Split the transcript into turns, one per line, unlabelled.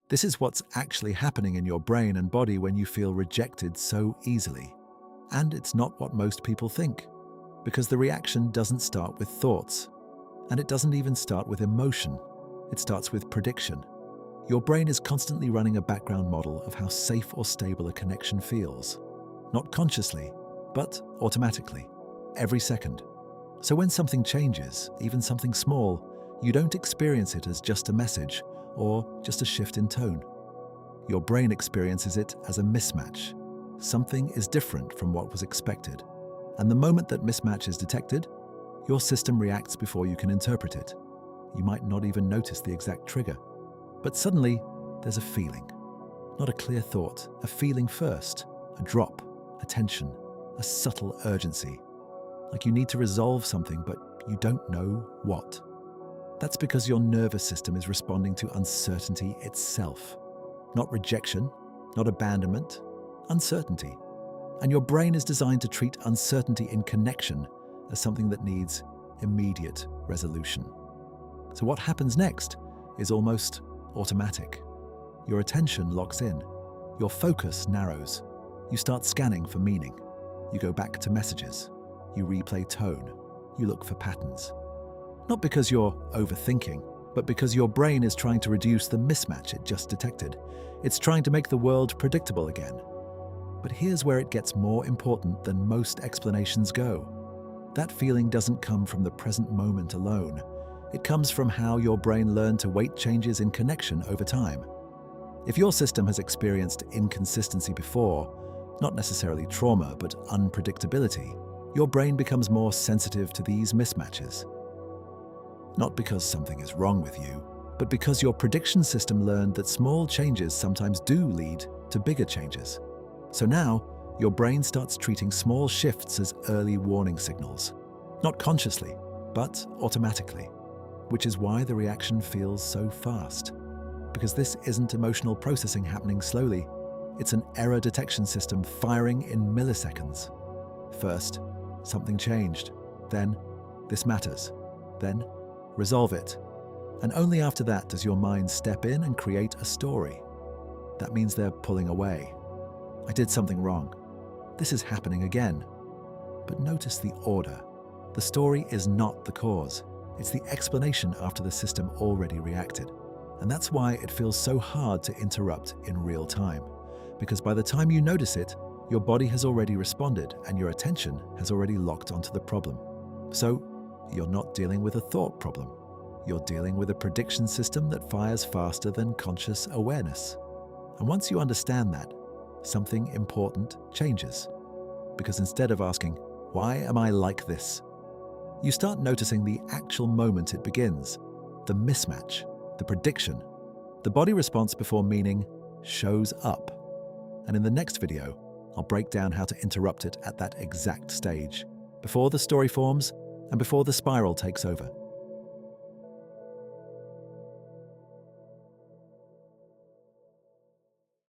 This is what's actually happening in your brain and body when you feel rejected so easily. And it's not what most people think, because the reaction doesn't start with thoughts, and it doesn't even start with emotion. It starts with prediction. Your brain is constantly running a background model of how safe or stable a connection feels, not consciously, but automatically, every second. So when something changes, even something small, you don't experience it as just a message or just a shift in tone. Your brain experiences it as a mismatch. Something is different from what was expected. And the moment that mismatch is detected, your system reacts before you can interpret it. You might not even notice the exact trigger. But suddenly, there's a feeling. Not a clear thought, a feeling first. A drop, a tension, a subtle urgency. Like you need to resolve something, but you don't know what. That's because your nervous system is responding to uncertainty itself. Not rejection, not abandonment, uncertainty. And your brain is designed to treat uncertainty in connection as something that needs immediate resolution. So what happens next is almost automatic. Your attention locks in. Your focus narrows. You start scanning for meaning. You go back to messages. You replay tone. You look for patterns. Not because you're overthinking, but because your brain is trying to reduce the mismatch it just detected. It's trying to make the world predictable again. But here's where it gets more important than most explanations go. That feeling doesn't come from the present moment alone. It comes from how your brain learned to weight changes in connection over time. If your system has experienced inconsistency before, not necessarily trauma, but unpredictability, your brain becomes more sensitive to these mismatches. Not because something is wrong with you, but because your prediction system learned that small changes sometimes do lead to bigger changes. So now, your brain starts treating small shifts as early warning signals. Not consciously, but automatically. Which is why the reaction feels so fast. Because this isn't emotional processing happening slowly. It's an error detection system firing in milliseconds. First, something changed. Then, this matters. Then, resolve it. And only after that does your mind step in and create a story. That means they're pulling away. I did something wrong. This is happening again. But notice the order. The story is not the cause. It's the explanation after the system already reacted. And that's why it feels so hard to interrupt in real time. Because by the time you notice it, your body has already responded and your attention has already locked onto the problem. So, you're not dealing with a thought problem. You're dealing with a prediction system that fires faster than conscious awareness. And once you understand that, something important changes. Because instead of asking, why am I like this? You start noticing the actual moment it begins, the mismatch, the prediction. The body response before meaning shows up. And in the next video, I'll break down how to interrupt it at that exact stage, before the story forms and before the spiral takes over.